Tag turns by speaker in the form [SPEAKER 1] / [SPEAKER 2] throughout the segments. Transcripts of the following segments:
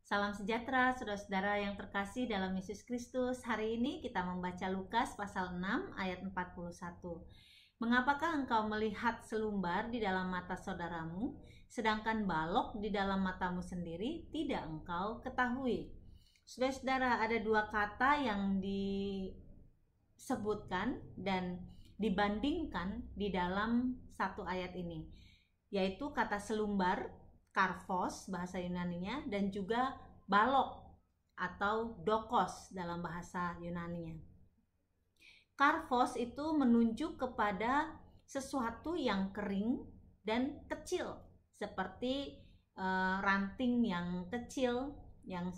[SPEAKER 1] Salam sejahtera saudara-saudara yang terkasih dalam Yesus Kristus. Hari ini kita membaca Lukas pasal 6 ayat 41. Mengapakah engkau melihat selumbar di dalam mata saudaramu, sedangkan balok di dalam matamu sendiri tidak engkau ketahui? Saudara-saudara, ada dua kata yang disebutkan dan dibandingkan di dalam satu ayat ini, yaitu kata selumbar, karphos bahasa Yunaninya, dan juga balok atau dokos dalam bahasa Yunaninya. Karphos itu menunjuk kepada sesuatu yang kering dan kecil, seperti ranting yang kecil, yang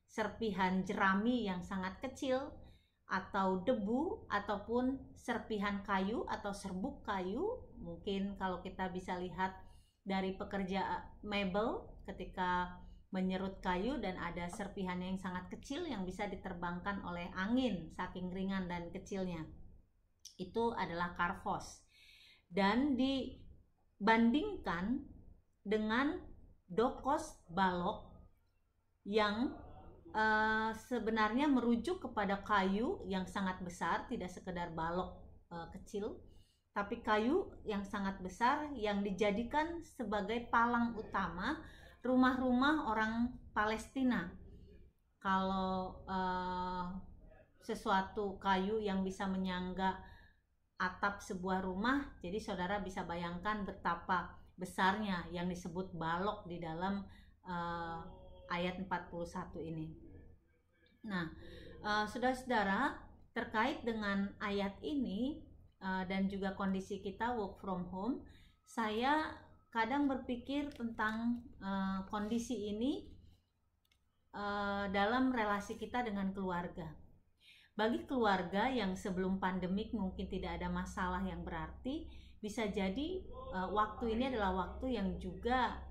[SPEAKER 1] serpihan jerami yang sangat kecil, atau debu, ataupun serpihan kayu atau serbuk kayu. Mungkin kalau kita bisa lihat dari pekerja mebel ketika menyerut kayu dan ada serpihan yang sangat kecil yang bisa diterbangkan oleh angin saking ringan dan kecilnya, itu adalah karphos. Dan dibandingkan dengan dokos, balok, yang sebenarnya merujuk kepada kayu yang sangat besar, tidak sekedar balok kecil, tapi kayu yang sangat besar yang dijadikan sebagai palang utama rumah-rumah orang Palestina. Kalau sesuatu kayu yang bisa menyangga atap sebuah rumah, jadi saudara bisa bayangkan betapa besarnya yang disebut balok di dalam ayat 41 ini. Nah, saudara-saudara, terkait dengan ayat ini dan juga kondisi kita work from home, saya kadang berpikir tentang kondisi ini dalam relasi kita dengan keluarga. Bagi keluarga yang sebelum pandemik mungkin tidak ada masalah yang berarti, bisa jadi waktu ini adalah waktu yang juga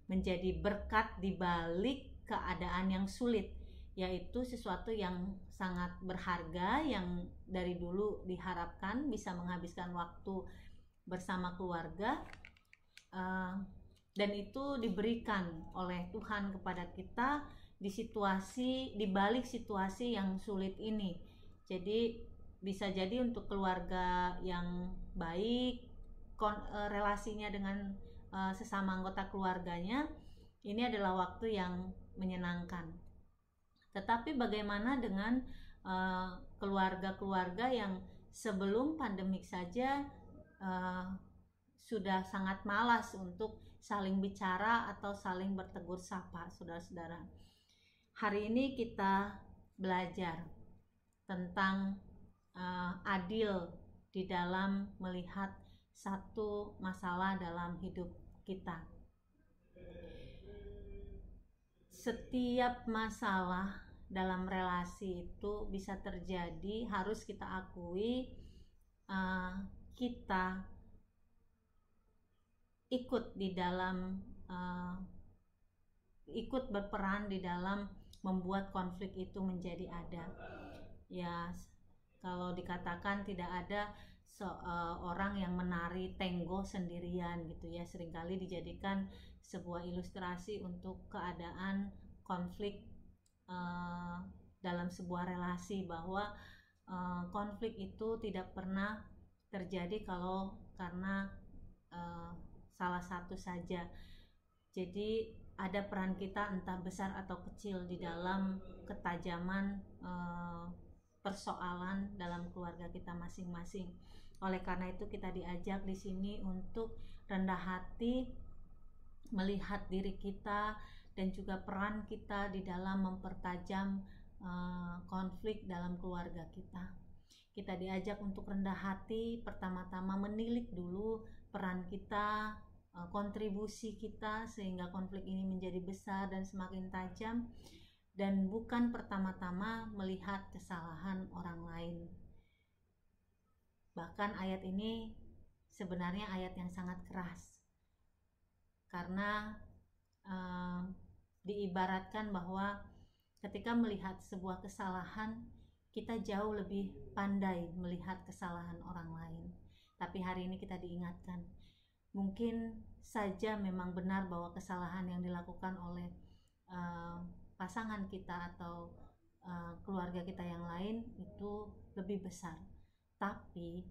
[SPEAKER 1] menjadi berkat di balik keadaan yang sulit, yaitu sesuatu yang sangat berharga yang dari dulu diharapkan bisa menghabiskan waktu bersama keluarga, dan itu diberikan oleh Tuhan kepada kita di balik situasi yang sulit ini. Jadi bisa jadi untuk keluarga yang baik, relasinya dengan sesama anggota keluarganya, ini adalah waktu yang menyenangkan. Tetapi bagaimana dengan keluarga-keluarga yang sebelum pandemik saja sudah sangat malas untuk saling bicara atau saling bertegur sapa? Saudara-saudara, hari ini kita belajar tentang adil di dalam melihat satu masalah dalam hidup kita. Setiap masalah dalam relasi itu bisa terjadi, harus kita akui, kita ikut berperan di dalam membuat konflik itu menjadi ada. Ya, kalau dikatakan tidak ada orang yang menari tango sendirian gitu ya, seringkali dijadikan sebuah ilustrasi untuk keadaan konflik dalam sebuah relasi, bahwa konflik itu tidak pernah terjadi kalau karena salah satu saja. Jadi ada peran kita entah besar atau kecil di dalam ketajaman persoalan dalam keluarga kita masing-masing. Oleh karena itu kita diajak di sini untuk rendah hati, melihat diri kita dan juga peran kita di dalam mempertajam konflik dalam keluarga kita. Kita diajak untuk rendah hati, pertama-tama menilik dulu peran kita, kontribusi kita, sehingga konflik ini menjadi besar dan semakin tajam, dan bukan pertama-tama melihat kesalahan orang lain. Bahkan ayat ini sebenarnya ayat yang sangat keras, karena diibaratkan bahwa ketika melihat sebuah kesalahan, kita jauh lebih pandai melihat kesalahan orang lain. Tapi hari ini kita diingatkan, mungkin saja memang benar bahwa kesalahan yang dilakukan oleh pasangan kita atau keluarga kita yang lain itu lebih besar, tapi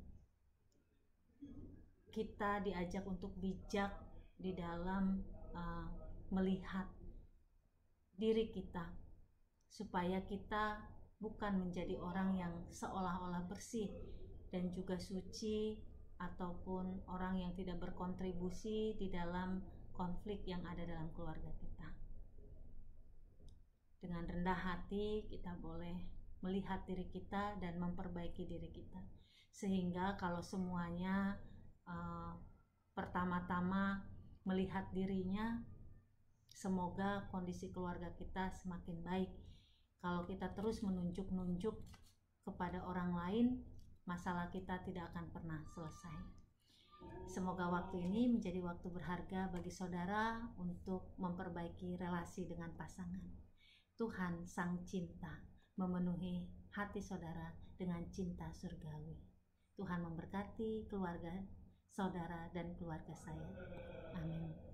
[SPEAKER 1] kita diajak untuk bijak di dalam melihat diri kita, supaya kita bukan menjadi orang yang seolah-olah bersih dan juga suci, ataupun orang yang tidak berkontribusi di dalam konflik yang ada dalam keluarga kita. Dengan rendah hati kita boleh melihat diri kita dan memperbaiki diri kita, sehingga kalau semuanya pertama-tama melihat dirinya, semoga kondisi keluarga kita semakin baik. Kalau kita terus menunjuk-nunjuk kepada orang lain, masalah kita tidak akan pernah selesai. Semoga waktu ini menjadi waktu berharga bagi saudara untuk memperbaiki relasi dengan pasangan. Tuhan Sang Cinta memenuhi hati saudara dengan cinta surgawi. Tuhan memberkati keluarga saudara dan keluarga saya. Amin.